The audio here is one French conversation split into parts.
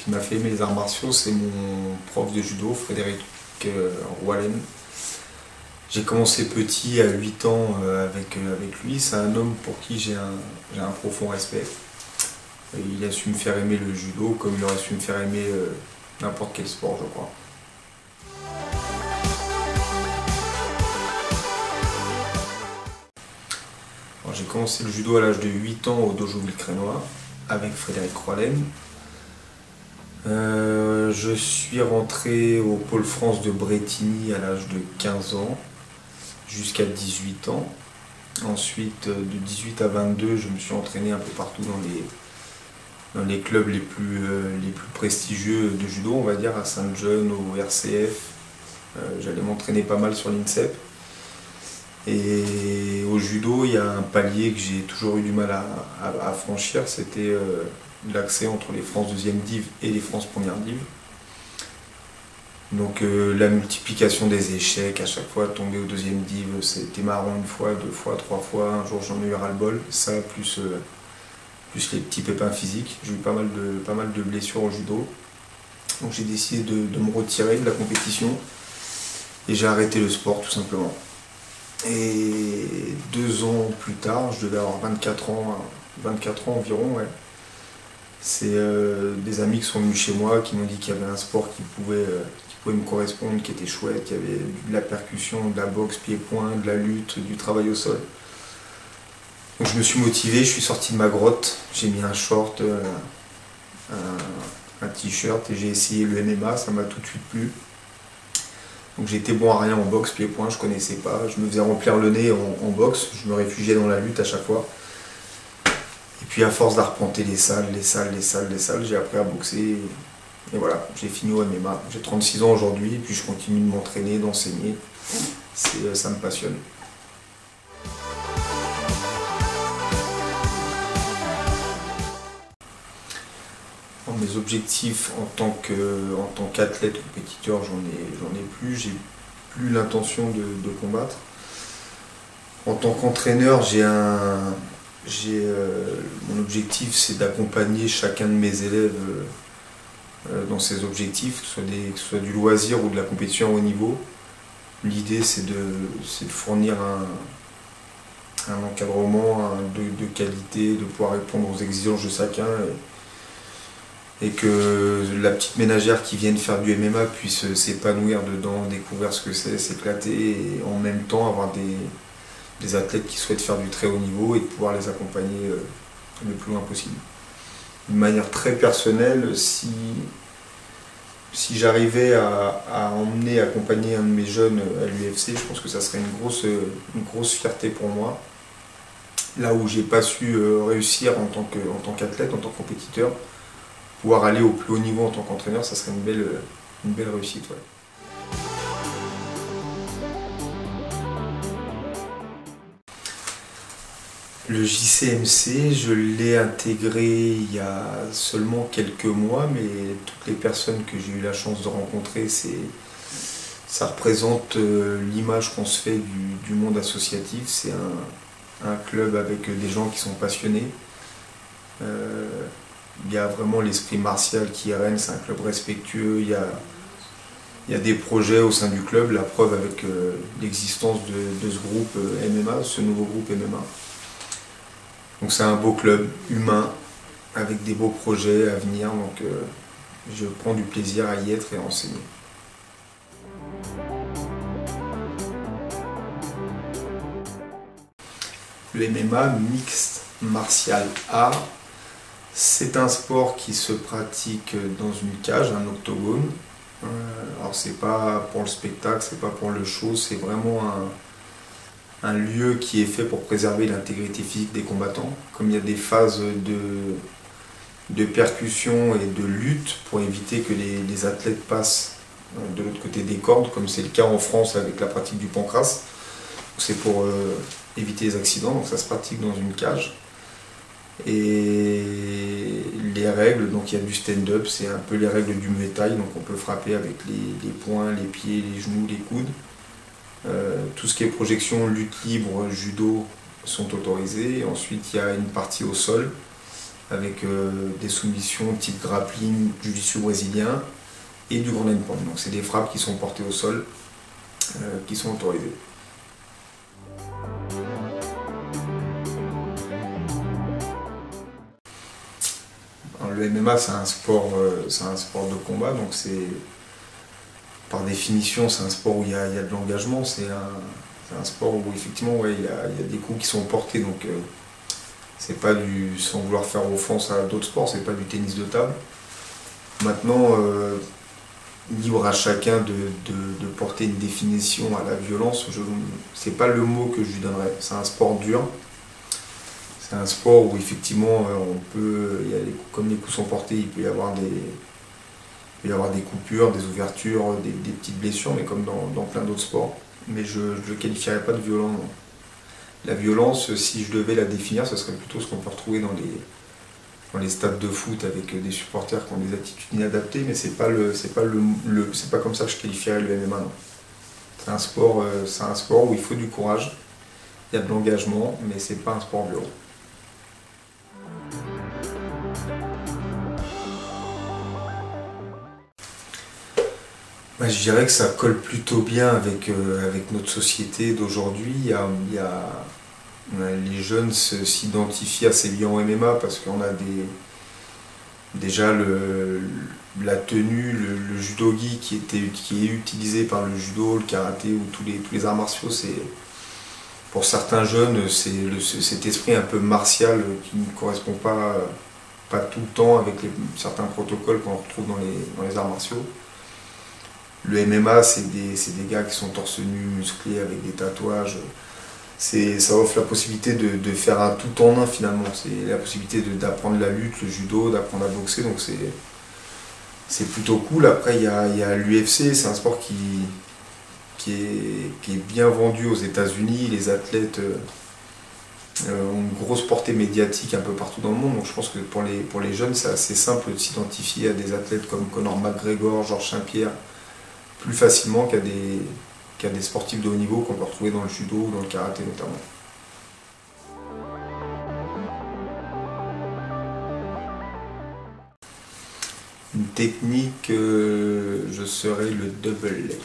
qui m'a fait aimer les arts martiaux, c'est mon prof de judo, Frédéric Roalen. J'ai commencé petit, à 8 ans, avec lui. C'est un homme pour qui j'ai un profond respect. Il a su me faire aimer le judo comme il aurait su me faire aimer n'importe quel sport, je crois. J'ai commencé le judo à l'âge de 8 ans au dojo Villecrénois avec Frédéric Roalen. Je suis rentré au Pôle France de Brétigny à l'âge de 15 ans jusqu'à 18 ans. Ensuite, de 18 à 22, je me suis entraîné un peu partout dans les clubs les plus prestigieux de judo, on va dire, à Saint-Jean, au RCF. J'allais m'entraîner pas mal sur l'INSEP. Et au judo, il y a un palier que j'ai toujours eu du mal à franchir, c'était l'accès entre les France 2e Div et les France 1re Div. Donc la multiplication des échecs, à chaque fois tomber au 2e Div, c'était marrant une fois, 2 fois, 3 fois, un jour j'en ai eu ras-le-bol, ça plus les petits pépins physiques. J'ai eu pas mal de blessures au judo, donc j'ai décidé de me retirer de la compétition et j'ai arrêté le sport tout simplement. Et 2 ans plus tard, je devais avoir 24 ans environ, ouais. C'est des amis qui sont venus chez moi, qui m'ont dit qu'il y avait un sport qui pouvait me correspondre, qui était chouette, qu'il y avait de la percussion, de la boxe pied-point, de la lutte, du travail au sol. Donc je me suis motivé, je suis sorti de ma grotte, j'ai mis un short, un t-shirt et j'ai essayé le MMA, ça m'a tout de suite plu. Donc j'étais bon à rien en boxe, pied-point, je connaissais pas, je me faisais remplir le nez en boxe, je me réfugiais dans la lutte à chaque fois. Et puis à force d'arpenter les salles, j'ai appris à boxer. Et voilà, j'ai fini au MMA. J'ai 36 ans aujourd'hui, et puis je continue de m'entraîner, d'enseigner. Ça me passionne. Mes objectifs en tant qu'athlète compétiteur, j'en ai plus, j'ai plus l'intention de combattre. En tant qu'entraîneur, mon objectif c'est d'accompagner chacun de mes élèves dans ses objectifs, que ce soit du loisir ou de la compétition à haut niveau. L'idée c'est de fournir un encadrement de qualité, de pouvoir répondre aux exigences de chacun. Et que la petite ménagère qui vient faire du MMA puisse s'épanouir dedans, découvrir ce que c'est, s'éclater et en même temps avoir des athlètes qui souhaitent faire du très haut niveau et de pouvoir les accompagner le plus loin possible. De manière très personnelle, si j'arrivais à accompagner un de mes jeunes à l'UFC, je pense que ça serait une grosse fierté pour moi. Là où j'ai pas su réussir en tant qu'athlète, en tant que compétiteur, pouvoir aller au plus haut niveau en tant qu'entraîneur, ça serait une belle réussite. Ouais. Le JCMC, je l'ai intégré il y a seulement quelques mois, mais toutes les personnes que j'ai eu la chance de rencontrer, ça représente l'image qu'on se fait du monde associatif. C'est un club avec des gens qui sont passionnés. Il y a vraiment l'esprit martial qui règne, c'est un club respectueux, il y a des projets au sein du club, la preuve avec l'existence de ce groupe MMA, ce nouveau groupe MMA. Donc c'est un beau club humain, avec des beaux projets à venir, donc je prends du plaisir à y être et à enseigner. Le MMA, mixte martial art, c'est un sport qui se pratique dans une cage, un octogone. Alors c'est pas pour le spectacle, c'est pas pour le show, c'est vraiment un lieu qui est fait pour préserver l'intégrité physique des combattants. Comme il y a des phases de percussion et de lutte pour éviter que les athlètes passent de l'autre côté des cordes, comme c'est le cas en France avec la pratique du pancrace. C'est pour éviter les accidents, donc ça se pratique dans une cage. Et les règles, donc il y a du stand-up, c'est un peu les règles du Muay Thai, donc on peut frapper avec les poings, les pieds, les genoux, les coudes. Tout ce qui est projection, lutte libre, judo sont autorisés. Ensuite il y a une partie au sol avec des soumissions type grappling, jiu-jitsu brésilien et du ground and pound. Donc c'est des frappes qui sont portées au sol, qui sont autorisées. Alors, le MMA c'est un sport de combat, donc c'est par définition c'est un sport où il y a de l'engagement, c'est un sport où effectivement il y a des coups qui sont portés, donc c'est pas sans vouloir faire offense à d'autres sports, c'est pas du tennis de table. Maintenant, libre à chacun de porter une définition à la violence, c'est pas le mot que je lui donnerais. C'est un sport dur, c'est un sport où effectivement comme les coups sont portés, il peut y avoir des coupures, des ouvertures, des petites blessures, mais comme dans plein d'autres sports. Mais je ne le qualifierais pas de violent, non. La violence, si je devais la définir, ce serait plutôt ce qu'on peut retrouver dans les stades de foot avec des supporters qui ont des attitudes inadaptées, mais c'est pas comme ça que je qualifierais le MMA, non. C'est un sport où il faut du courage, il y a de l'engagement, mais c'est pas un sport violent. Je dirais que ça colle plutôt bien avec notre société d'aujourd'hui. Les jeunes s'identifient assez bien au MMA parce qu'on a déjà la tenue, le judogi qui est utilisé par le judo, le karaté ou tous les arts martiaux. Pour certains jeunes, c'est cet esprit un peu martial qui ne correspond pas tout le temps avec certains protocoles qu'on retrouve dans les arts martiaux. Le MMA, c'est des gars qui sont torse nu, musclés, avec des tatouages. Ça offre la possibilité de faire un tout en un finalement. C'est la possibilité d'apprendre la lutte, le judo, d'apprendre à boxer. Donc c'est plutôt cool. Après, il y a l'UFC, c'est un sport qui est bien vendu aux États-Unis. Les athlètes ont une grosse portée médiatique un peu partout dans le monde. Donc je pense que pour les jeunes, c'est assez simple de s'identifier à des athlètes comme Conor McGregor, Georges Saint-Pierre, plus facilement qu'à des sportifs de haut niveau qu'on peut retrouver dans le judo ou dans le karaté notamment. Une technique, je serais le double leg.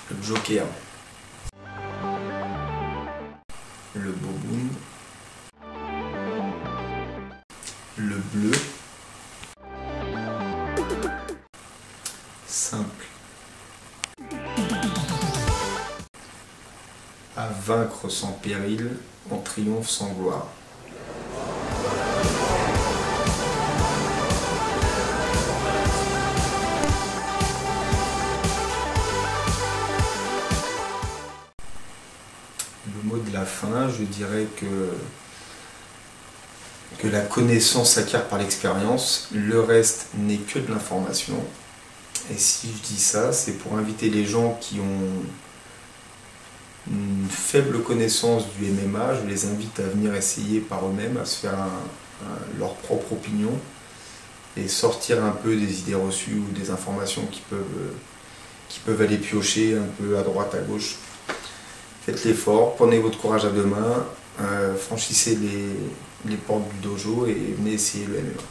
Le joker. Le boboon. Le bleu. Simple. À vaincre sans péril, en triomphe sans gloire. Le mot de la fin, je dirais que la connaissance s'acquiert par l'expérience, le reste n'est que de l'information. Et si je dis ça, c'est pour inviter les gens qui ont une faible connaissance du MMA, je les invite à venir essayer par eux-mêmes, à se faire leur propre opinion et sortir un peu des idées reçues ou des informations qui peuvent aller piocher un peu à droite, à gauche. Faites l'effort, prenez votre courage à deux mains, franchissez les portes du dojo et venez essayer le MMA.